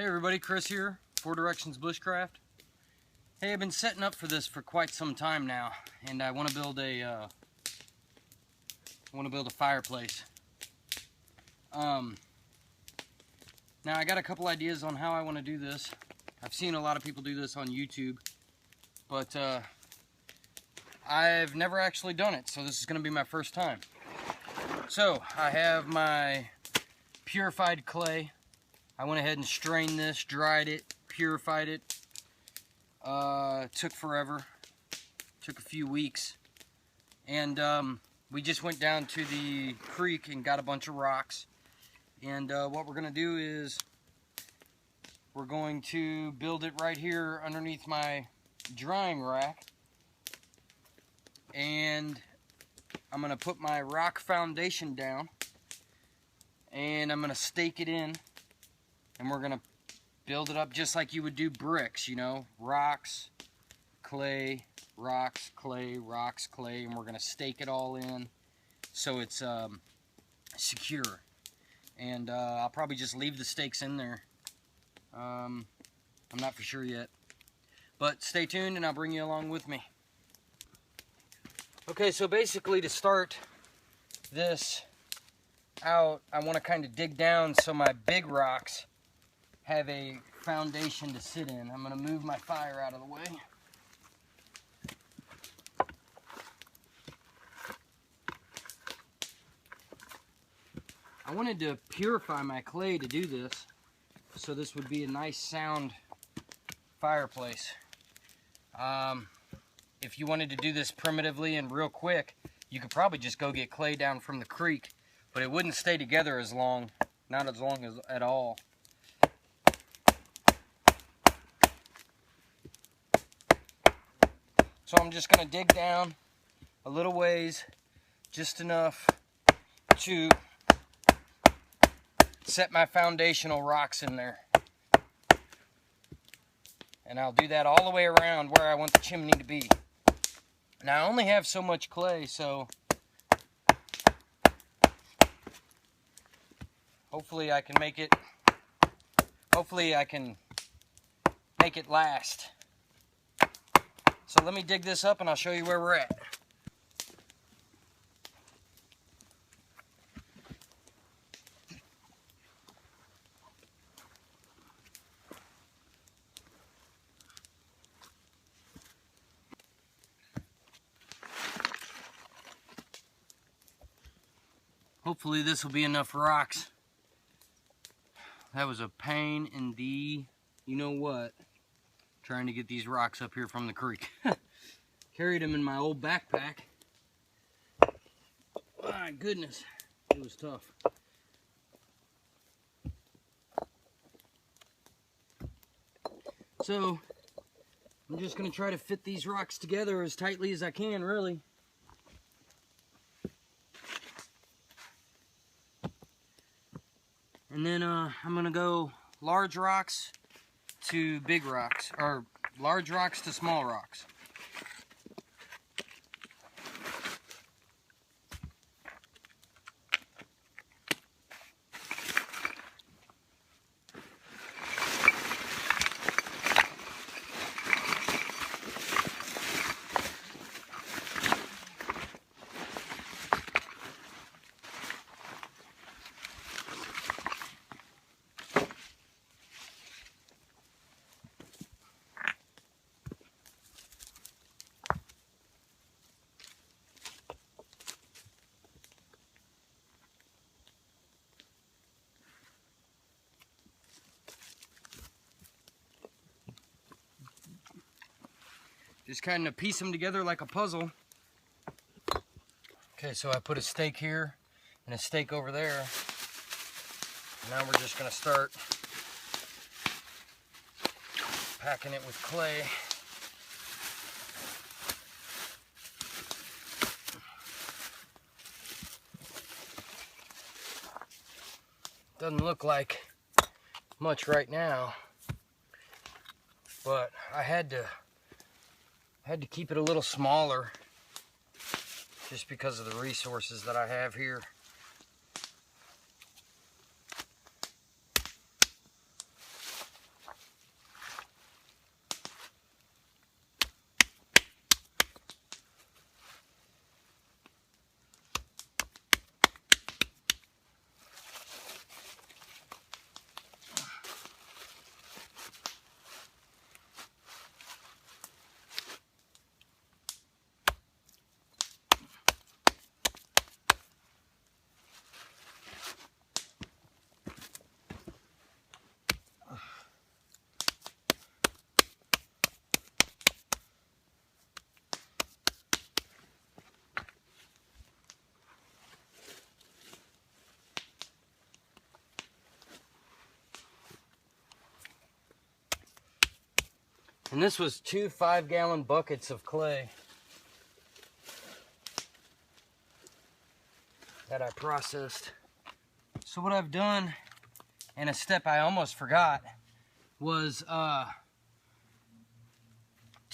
Hey everybody, Chris here, 4 Directions Bushcraft. Hey, I've been setting up for this for quite some time now, and I want to build a fireplace. Now I got a couple ideas on how I want to do this. I've seen a lot of people do this on YouTube, but I've never actually done it, so this is going to be my first time. So I have my purified clay. I went ahead and strained this, dried it, purified it. Took forever, took a few weeks, and we just went down to the creek and got a bunch of rocks. And what we're going to do is we're going to build it right here underneath my drying rack, and I'm going to put my rock foundation down, and I'm going to stake it in, and we're going to build it up just like you would do bricks, you know, rocks, clay, rocks, clay, rocks, clay, and we're going to stake it all in so it's secure. And I'll probably just leave the stakes in there. I'm not for sure yet. But stay tuned and I'll bring you along with me. Okay, so basically to start this out, I want to kind of dig down so my big rocks have a foundation to sit in. I'm going to move my fire out of the way. I wanted to purify my clay to do this, so this would be a nice sound fireplace. If you wanted to do this primitively and real quick, you could probably just go get clay down from the creek, but it wouldn't stay together as long, not as long as at all. So I'm just going to dig down a little ways, just enough to set my foundational rocks in there. And I'll do that all the way around where I want the chimney to be. Now I only have so much clay, so hopefully I can make it last. So let me dig this up and I'll show you where we're at. Hopefully this will be enough rocks. That was a pain in the you-know-what, trying to get these rocks up here from the creek. Carried them in my old backpack. My goodness, it was tough. So, I'm just going to try to fit these rocks together as tightly as I can, really. And then I'm going to go large rocks to big rocks, or large rocks to small rocks. Just kind of piece them together like a puzzle. Okay, so I put a stake here and a stake over there. Now we're just going to start packing it with clay. Doesn't look like much right now, but I had to keep it a little smaller just because of the resources that I have here. And this was 2 5-gallon buckets of clay that I processed. So what I've done, and a step I almost forgot, was to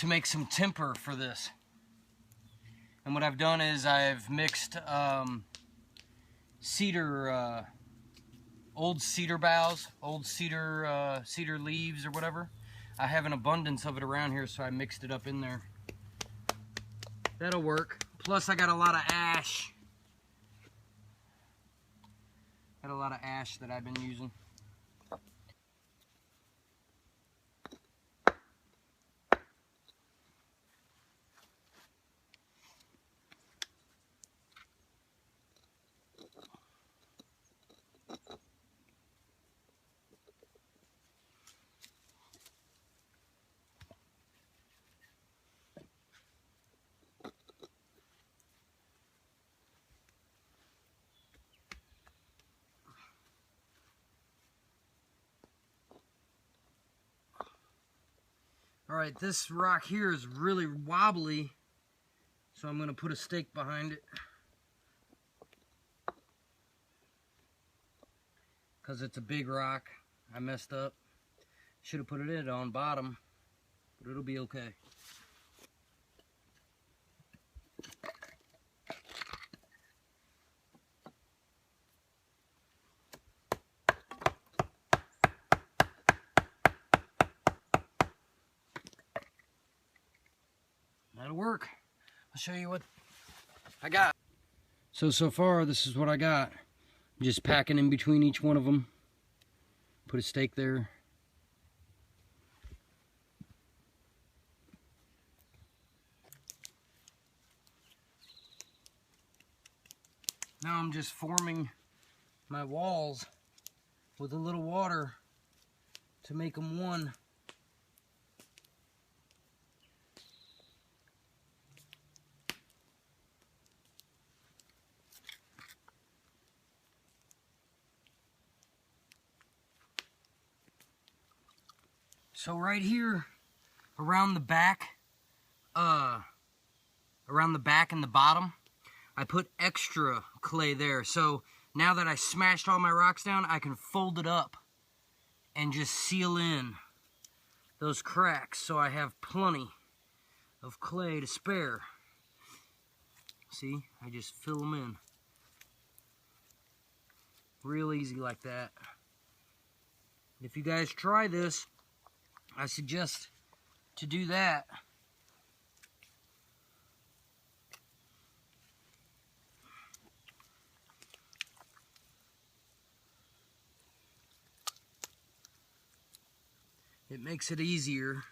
make some timber for this. And what I've done is I've mixed cedar, old cedar boughs, old cedar cedar leaves or whatever. I have an abundance of it around here, so I mixed it up in there. That'll work. Plus I got a lot of ash. Got a lot of ash that I've been using. Alright, this rock here is really wobbly, so I'm going to put a stake behind it. Because it's a big rock. I messed up. Should have put it on bottom, but it'll be okay. That'll work. I'll show you what I got. So far, this is what I got. I'm just packing in between each one of them. Put a stake there. Now I'm just forming my walls with a little water to make them one. So right here, around the back and the bottom, I put extra clay there. So now that I smashed all my rocks down, I can fold it up and just seal in those cracks, so I have plenty of clay to spare. See, I just fill them in. Real easy like that. If you guys try this, I suggest to do that. It makes it easier.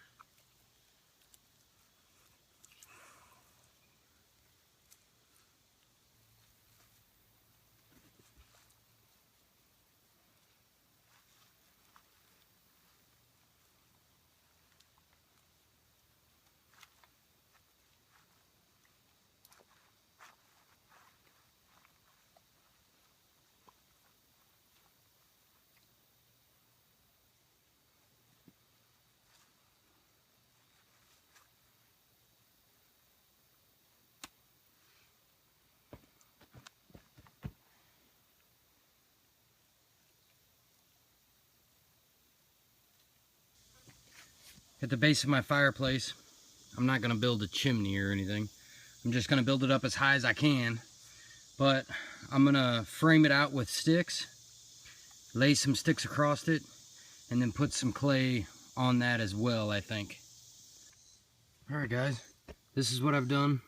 At the base of my fireplace, I'm not going to build a chimney or anything. I'm just going to build it up as high as I can. But I'm going to frame it out with sticks, lay some sticks across it, and then put some clay on that as well, I think. Alright guys, this is what I've done.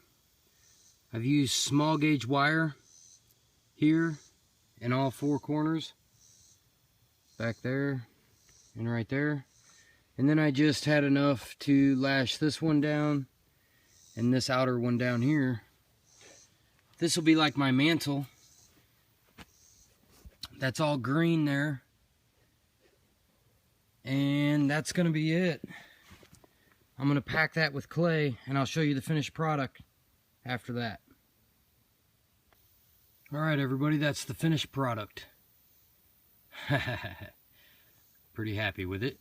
I've used small gauge wire here in all 4 corners, back there and right there. And then I just had enough to lash this one down and this outer one down here. This will be like my mantle. That's all green there. And that's going to be it. I'm going to pack that with clay, and I'll show you the finished product after that. Alright everybody, that's the finished product. Pretty happy with it.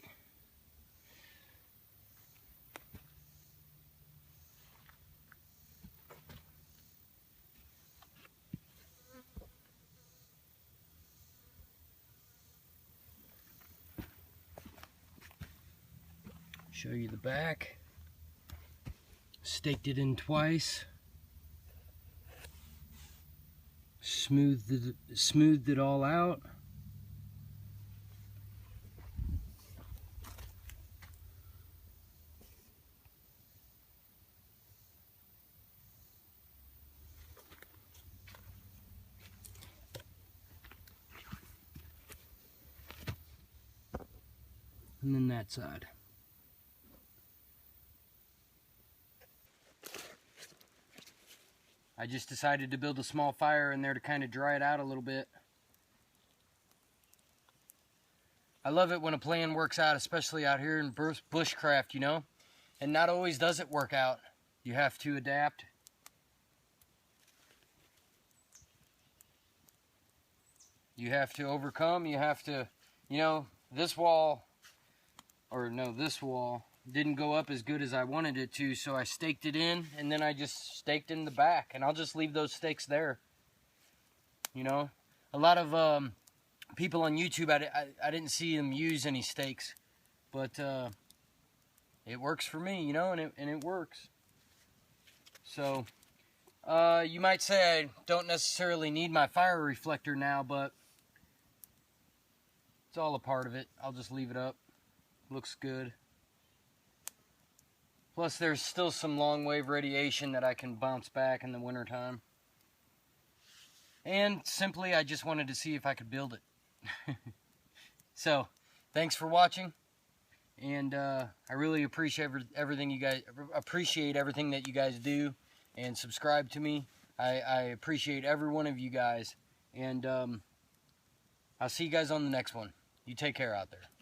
Show you the back. Staked it in twice. Smoothed it all out. And then that side. I just decided to build a small fire in there to kind of dry it out a little bit. I love it when a plan works out, especially out here in bushcraft, you know. And not always does it work out. You have to adapt. You have to overcome. You have to, you know, this wall didn't go up as good as I wanted it to, so I staked it in, and then I just staked in the back, and I'll just leave those stakes there. You know, a lot of people on YouTube, I didn't see them use any stakes, but it works for me, you know, and it works. So you might say I don't necessarily need my fire reflector now, but it's all a part of it. I'll just leave it up. Looks good. Plus there's still some long wave radiation that I can bounce back in the wintertime. And simply I just wanted to see if I could build it. So thanks for watching, and I really appreciate everything that you guys do, and subscribe to me. I appreciate every one of you guys, and I'll see you guys on the next one. You take care out there.